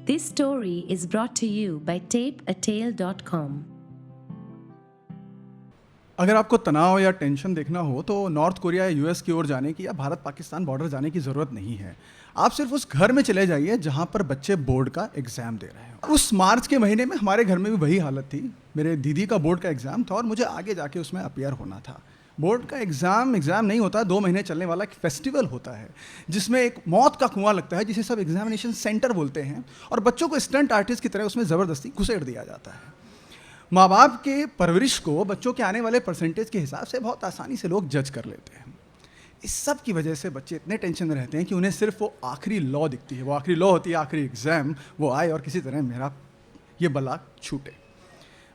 This story is brought to you by tapeatale.com. अगर आपको तनाव या टेंशन देखना हो तो नॉर्थ कोरिया या यूएस की ओर जाने की या भारत पाकिस्तान बॉर्डर जाने की ज़रूरत नहीं है। आप सिर्फ उस घर में चले जाइए जहाँ पर बच्चे बोर्ड का एग्ज़ाम दे रहे हैं। उस मार्च के महीने में हमारे घर में भी वही हालत थी। मेरे दीदी का बोर्ड का एग्ज़ाम था और मुझे आगे जाके उसमें अपीयर होना था। बोर्ड का एग्ज़ाम नहीं होता, 2 महीने चलने वाला एक फेस्टिवल होता है जिसमें एक मौत का कुआं लगता है जिसे सब एग्जामिनेशन सेंटर बोलते हैं और बच्चों को स्टंट आर्टिस्ट की तरह उसमें ज़बरदस्ती घुसेड़ दिया जाता है। माँ बाप के परवरिश को बच्चों के आने वाले परसेंटेज के हिसाब से बहुत आसानी से लोग जज कर लेते हैं। इस सब की वजह से बच्चे इतने टेंशन में रहते हैं कि उन्हें सिर्फ वो आखिरी लॉ दिखती है। वो आखिरी लॉ होती है आखिरी एग्ज़ाम, वो आए और किसी तरह मेरा ये बला छूटे।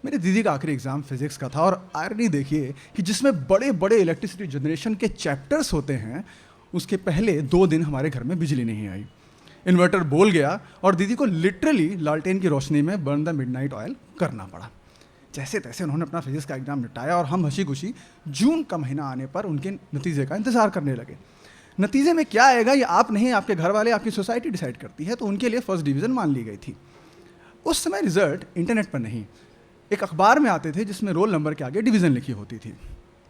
मेरी दीदी का आखिरी एग्ज़ाम फिज़िक्स का था और आयरनी देखिए कि जिसमें बड़े बड़े इलेक्ट्रिसिटी जनरेशन के चैप्टर्स होते हैं, उसके पहले 2 दिन हमारे घर में बिजली नहीं आई। इन्वर्टर बोल गया और दीदी को लिटरली लालटेन की रोशनी में बर्न द मिडनाइट ऑयल करना पड़ा। जैसे तैसे उन्होंने अपना फिजिक्स का एग्ज़ाम निपटाया और हम हंसी खुशी जून का महीना आने पर उनके नतीजे का इंतज़ार करने लगे। नतीजे में क्या आएगा ये आप नहीं, आपके घर वाले, आपकी सोसाइटी डिसाइड करती है। तो उनके लिए फर्स्ट डिवीज़न मान ली गई थी। उस समय रिजल्ट इंटरनेट पर नहीं, एक अखबार में आते थे जिसमें रोल नंबर के आगे डिवीज़न लिखी होती थी।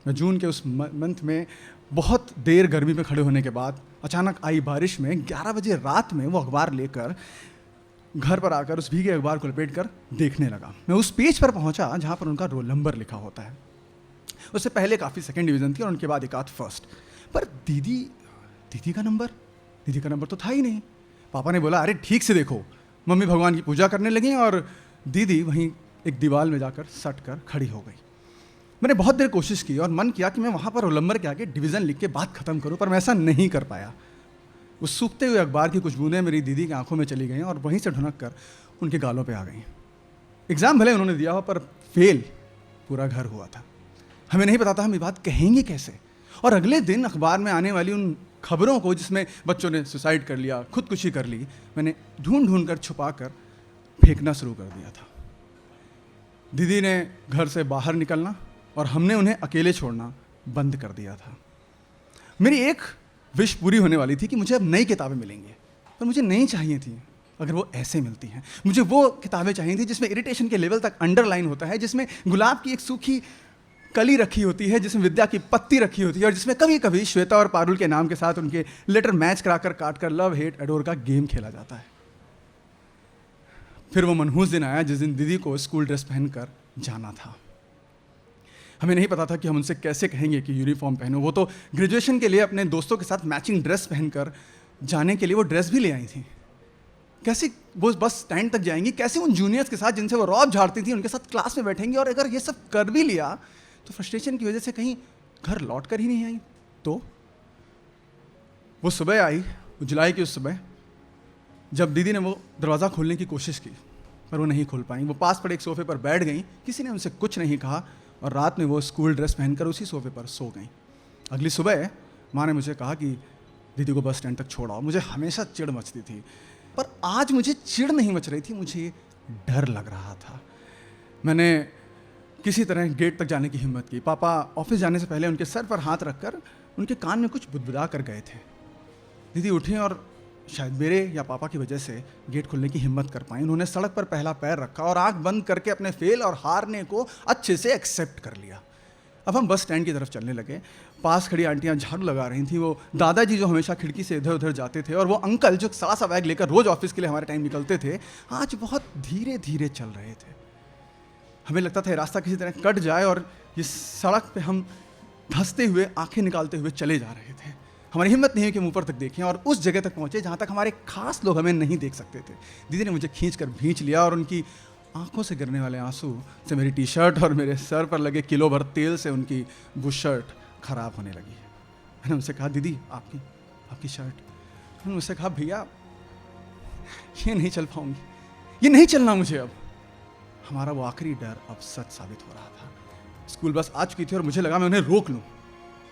मैं जून के उस मंथ में बहुत देर गर्मी में खड़े होने के बाद अचानक आई बारिश में 11 बजे रात में वो अखबार लेकर घर पर आकर उस भीगे अखबार को लपेट कर देखने लगा। मैं उस पेज पर पहुंचा जहां पर उनका रोल नंबर लिखा होता है। उससे पहले काफ़ी सेकंड डिवीज़न थी और उनके बाद एक आध फर्स्ट। पर दीदी का नंबर तो था ही नहीं। पापा ने बोला, अरे ठीक से देखो। मम्मी भगवान की पूजा करने लगी और दीदी वहीं एक दीवार में जाकर सट कर खड़ी हो गई। मैंने बहुत देर कोशिश की और मन किया कि मैं वहाँ पर रोल नंबर के आगे डिवीज़न लिख के बात ख़त्म करूँ, पर मैं ऐसा नहीं कर पाया। उस सूखते हुए अखबार की कुछ बूंदें मेरी दीदी की आंखों में चली गईं और वहीं से ढुनक कर उनके गालों पे आ गईं। एग्ज़ाम भले उन्होंने दिया हो पर फेल पूरा घर हुआ था। हमें नहीं पता था हम ये बात कहेंगे कैसे। और अगले दिन अखबार में आने वाली उन खबरों को जिसमें बच्चों ने सुसाइड कर लिया, खुदकुशी कर ली, मैंने ढूंढ कर छुपा कर फेंकना शुरू कर दिया था। दीदी ने घर से बाहर निकलना और हमने उन्हें अकेले छोड़ना बंद कर दिया था। मेरी एक विश पूरी होने वाली थी कि मुझे अब नई किताबें मिलेंगी, पर मुझे नहीं चाहिए थी अगर वो ऐसे मिलती हैं। मुझे वो किताबें चाहिए थी जिसमें इरिटेशन के लेवल तक अंडरलाइन होता है, जिसमें गुलाब की एक सूखी कली रखी होती है, जिसमें विद्या की पत्ती रखी होती है और जिसमें कभी कभी श्वेता और पारुल के नाम के साथ उनके लेटर मैच कराकर काटकर लव हेट एडोर का गेम खेला जाता है। फिर वो मनहूस दिन आया जिस दिन दीदी को स्कूल ड्रेस पहनकर जाना था। हमें नहीं पता था कि हम उनसे कैसे कहेंगे कि यूनिफॉर्म पहनो। वो तो ग्रेजुएशन के लिए अपने दोस्तों के साथ मैचिंग ड्रेस पहनकर जाने के लिए वो ड्रेस भी ले आई थी। कैसे वो बस स्टैंड तक जाएंगी, कैसे उन जूनियर्स के साथ जिनसे वो रौब झाड़ती थी उनके साथ क्लास में बैठेंगी, और अगर ये सब कर भी लिया तो फ्रस्ट्रेशन की वजह से कहीं घर लौट कर ही नहीं आई। तो वो सुबह आई, जुलाई की उस सुबह, जब दीदी ने वो दरवाज़ा खोलने की कोशिश की पर वो नहीं खोल पाई। वो पास पड़े एक सोफे पर बैठ गई, किसी ने उनसे कुछ नहीं कहा और रात में वो स्कूल ड्रेस पहनकर उसी सोफे पर सो गई। अगली सुबह माँ ने मुझे कहा कि दीदी को बस स्टैंड तक छोड़ाओ। मुझे हमेशा चिढ़ मचती थी, पर आज मुझे चिढ़ नहीं मच रही थी, मुझे डर लग रहा था। मैंने किसी तरह गेट तक जाने की हिम्मत की। पापा ऑफिस जाने से पहले उनके सर पर हाथ रखकर उनके कान में कुछ बुदबुदा कर गए थे। दीदी उठी और शायद मेरे या पापा की वजह से गेट खोलने की हिम्मत कर पाई। उन्होंने सड़क पर पहला पैर रखा और आंख बंद करके अपने फेल और हारने को अच्छे से एक्सेप्ट कर लिया। अब हम बस स्टैंड की तरफ चलने लगे। पास खड़ी आंटियां झाड़ू लगा रही थी, वो दादाजी जो हमेशा खिड़की से इधर उधर जाते थे, और वो अंकल जो सा बैग लेकर रोज ऑफिस के लिए हमारे टाइम निकलते थे, आज बहुत धीरे धीरे चल रहे थे। हमें लगता था रास्ता किसी तरह कट जाए और ये सड़क पे हम धंसते हुए, आंखें निकालते हुए चले जा रहे थे। हमारी हिम्मत नहीं हुई कि हम ऊपर तक देखें और उस जगह तक पहुंचे जहां तक हमारे खास लोग हमें नहीं देख सकते थे। दीदी ने मुझे खींच कर भींच लिया और उनकी आंखों से गिरने वाले आंसू से मेरी टी शर्ट और मेरे सर पर लगे किलो भर तेल से उनकी वो शर्ट खराब होने लगी। मैंने उनसे कहा, दीदी आपकी शर्ट। मैंने मुझसे कहा, भैया ये नहीं चल पाऊंगी, ये नहीं चलना मुझे अब। हमारा वो आखिरी डर अब सच साबित हो रहा था। स्कूल बस आ चुकी थी और मुझे लगा मैं उन्हें रोक लूँ,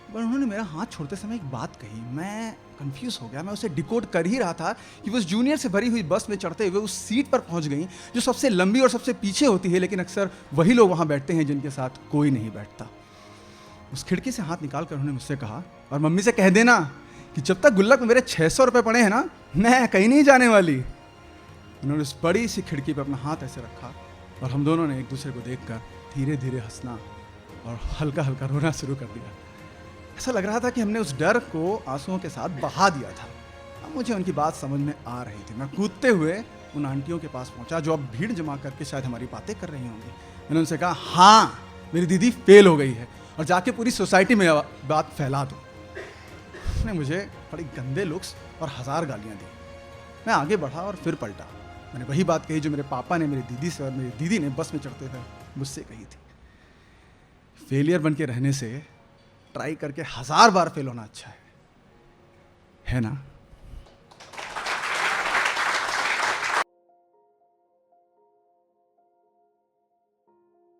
पर उन्होंने मेरा हाथ छोड़ते समय एक बात कही। मैं कंफ्यूज हो गया। मैं उसे डिकोड कर ही रहा था कि वो उस जूनियर से भरी हुई बस में चढ़ते हुए उस सीट पर पहुंच गई जो सबसे लंबी और सबसे पीछे होती है, लेकिन अक्सर वही लोग वहां बैठते हैं जिनके साथ कोई नहीं बैठता। उस खिड़की से हाथ निकाल कर उन्होंने मुझसे कहा, और मम्मी से कह देना कि जब तक गुल्लक में मेरे 600 रुपये पड़े हैं ना, मैं कहीं नहीं जाने वाली। उन्होंने उस बड़ी सी खिड़की पर अपना हाथ ऐसे रखा और हम दोनों ने एक दूसरे को देखकर धीरे धीरे हंसना और हल्का हल्का रोना शुरू कर दिया। ऐसा लग रहा था कि हमने उस डर को आंसुओं के साथ बहा दिया था। अब मुझे उनकी बात समझ में आ रही थी। मैं कूदते हुए उन आंटियों के पास पहुंचा जो अब भीड़ जमा करके शायद हमारी बातें कर रही होंगी। मैंने उनसे कहा, हाँ मेरी दीदी फेल हो गई है और जाके पूरी सोसाइटी में बात फैला दो। उसने मुझे बड़ी गंदे लुक्स और 1000 गालियाँ दी। मैं आगे बढ़ा और फिर पलटा। मैंने वही बात कही जो मेरे पापा ने मेरी दीदी से और मेरी दीदी ने बस में चढ़ते हुए मुझसे कही थी। फेलियर बन के रहने से ट्राई करके 1000 बार फेल होना अच्छा है ना?